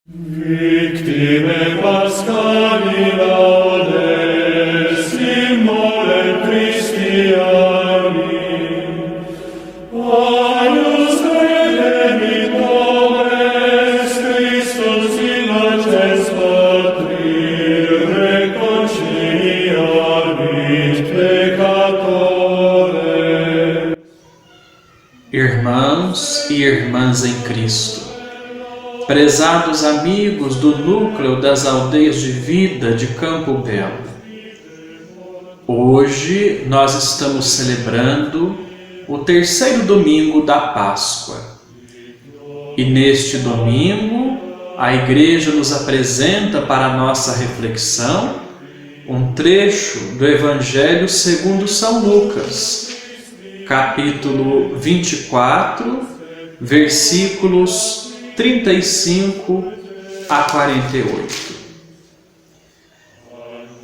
Victime Pascali laudes in mole Christiani, aius redemit nobis Christus in laces patri, reconciliavit peccatore. Irmãos e irmãs em Cristo, prezados amigos do núcleo das aldeias de vida de Campo Belo, hoje nós estamos celebrando o terceiro domingo da Páscoa. E neste domingo, a Igreja nos apresenta para a nossa reflexão um trecho do Evangelho segundo São Lucas, capítulo 24, versículos 35 a 48.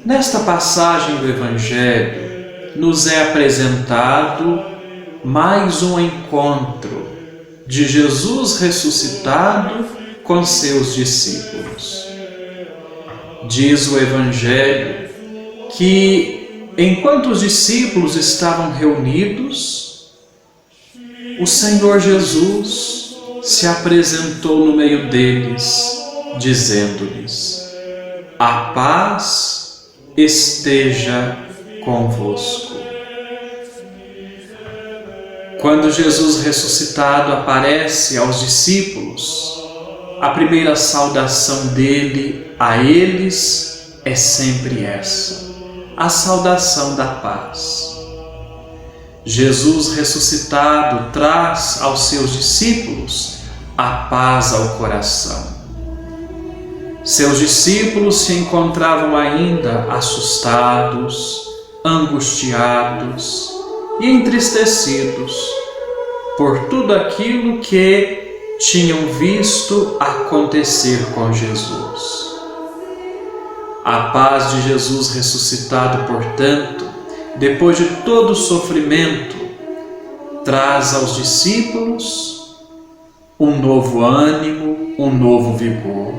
Nesta passagem do Evangelho, nos é apresentado mais um encontro de Jesus ressuscitado com seus discípulos. Diz o Evangelho que, enquanto os discípulos estavam reunidos, o Senhor Jesus se apresentou no meio deles, dizendo-lhes: a paz esteja convosco. Quando Jesus ressuscitado aparece aos discípulos, a primeira saudação dele a eles é sempre essa: a saudação da paz. Jesus ressuscitado traz aos seus discípulos a paz ao coração. Seus discípulos se encontravam ainda assustados, angustiados e entristecidos por tudo aquilo que tinham visto acontecer com Jesus. A paz de Jesus ressuscitado, portanto, depois de todo o sofrimento, traz aos discípulos um novo ânimo, um novo vigor,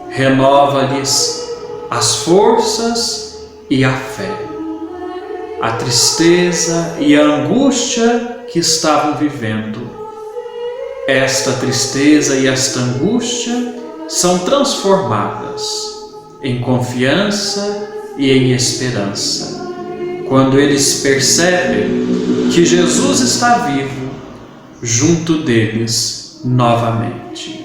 renova-lhes as forças e a fé. A tristeza e a angústia que estavam vivendo, esta tristeza e esta angústia são transformadas em confiança e em esperança, quando eles percebem que Jesus está vivo junto deles novamente.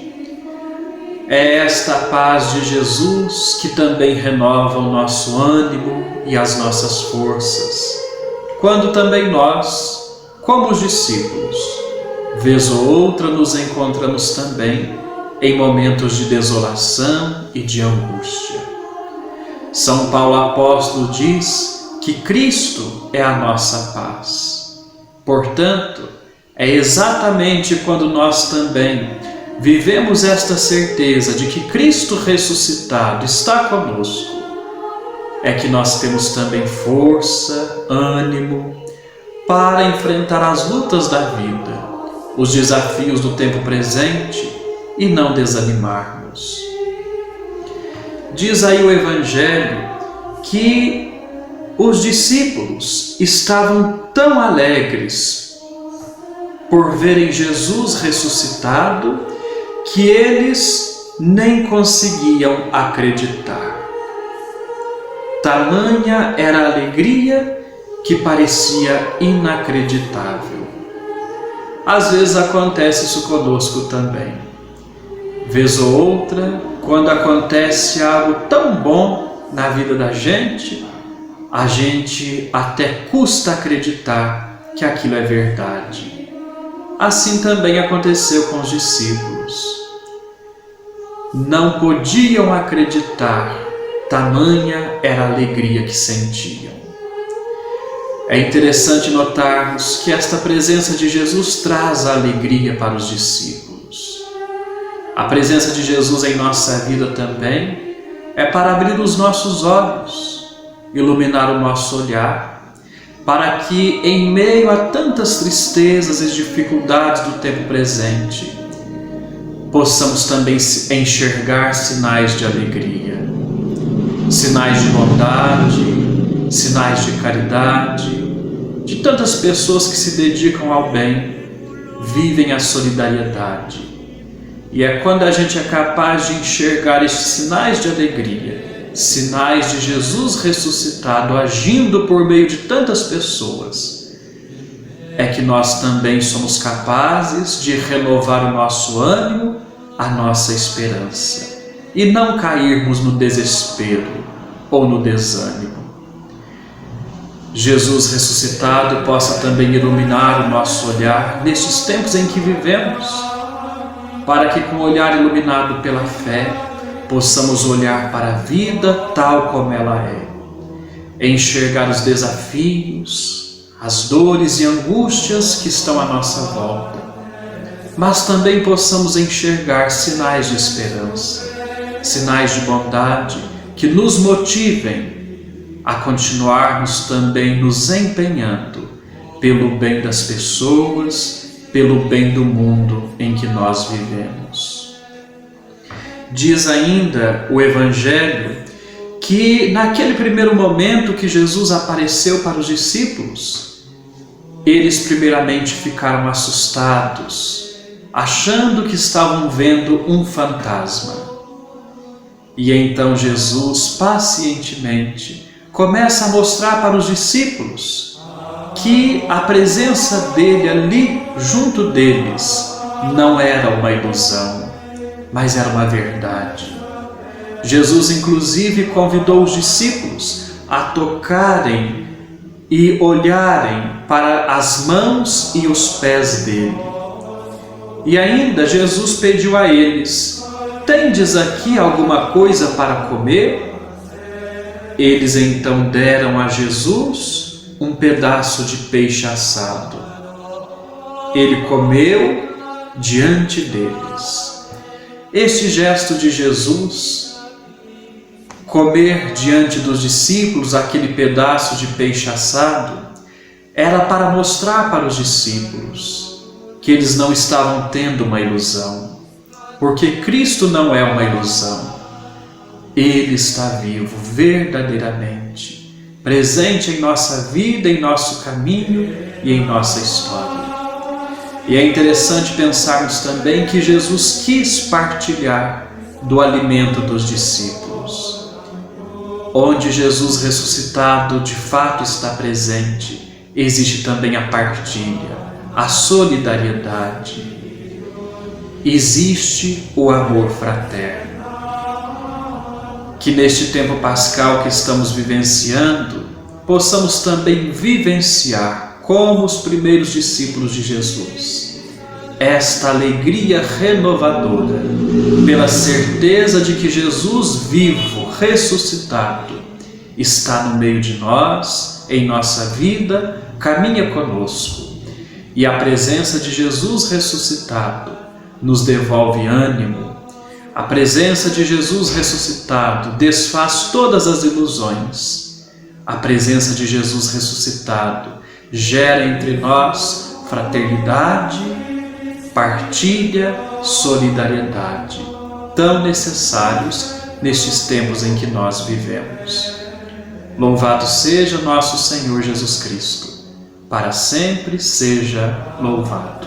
É esta paz de Jesus que também renova o nosso ânimo e as nossas forças, quando também nós, como os discípulos, vez ou outra nos encontramos também em momentos de desolação e de angústia. São Paulo apóstolo diz que Cristo é a nossa paz. Portanto, é exatamente quando nós também vivemos esta certeza de que Cristo ressuscitado está conosco, é que nós temos também força, ânimo para enfrentar as lutas da vida, os desafios do tempo presente e não desanimarmos. Diz aí o Evangelho que os discípulos estavam tão alegres por verem Jesus ressuscitado que eles nem conseguiam acreditar. Tamanha era a alegria que parecia inacreditável. Às vezes acontece isso conosco também. Vez ou outra, quando acontece algo tão bom na vida da gente, a gente até custa acreditar que aquilo é verdade. Assim também aconteceu com os discípulos. Não podiam acreditar, tamanha era a alegria que sentiam. É interessante notarmos que esta presença de Jesus traz a alegria para os discípulos. A presença de Jesus em nossa vida também é para abrir os nossos olhos, iluminar o nosso olhar, para que, em meio a tantas tristezas e dificuldades do tempo presente, possamos também enxergar sinais de alegria, sinais de bondade, sinais de caridade, de tantas pessoas que se dedicam ao bem, vivem a solidariedade. E é quando a gente é capaz de enxergar estes sinais de alegria, sinais de Jesus ressuscitado agindo por meio de tantas pessoas, é que nós também somos capazes de renovar o nosso ânimo, a nossa esperança, e não cairmos no desespero ou no desânimo. Jesus ressuscitado possa também iluminar o nosso olhar nestes tempos em que vivemos, para que com o olhar iluminado pela fé, possamos olhar para a vida tal como ela é, enxergar os desafios, as dores e angústias que estão à nossa volta, mas também possamos enxergar sinais de esperança, sinais de bondade que nos motivem a continuarmos também nos empenhando pelo bem das pessoas, pelo bem do mundo em que nós vivemos. Diz ainda o Evangelho que naquele primeiro momento que Jesus apareceu para os discípulos, eles primeiramente ficaram assustados, achando que estavam vendo um fantasma. E então Jesus, pacientemente, começa a mostrar para os discípulos que a presença dele ali, junto deles, não era uma ilusão, mas era uma verdade. Jesus, inclusive, convidou os discípulos a tocarem e olharem para as mãos e os pés dele. E ainda Jesus pediu a eles: tendes aqui alguma coisa para comer? Eles então deram a Jesus um pedaço de peixe assado. Ele comeu diante deles. Este gesto de Jesus, comer diante dos discípulos aquele pedaço de peixe assado, era para mostrar para os discípulos que eles não estavam tendo uma ilusão, porque Cristo não é uma ilusão. Ele está vivo, verdadeiramente, presente em nossa vida, em nosso caminho e em nossa história. E é interessante pensarmos também que Jesus quis partilhar do alimento dos discípulos. Onde Jesus ressuscitado de fato está presente, existe também a partilha, a solidariedade. Existe o amor fraterno. Que neste tempo pascal que estamos vivenciando, possamos também vivenciar, como os primeiros discípulos de Jesus, esta alegria renovadora, pela certeza de que Jesus vivo, ressuscitado, está no meio de nós, em nossa vida, caminha conosco. E a presença de Jesus ressuscitado nos devolve ânimo. A presença de Jesus ressuscitado desfaz todas as ilusões. A presença de Jesus ressuscitado gera entre nós fraternidade, partilha, solidariedade, tão necessários nestes tempos em que nós vivemos. Louvado seja nosso Senhor Jesus Cristo, para sempre seja louvado.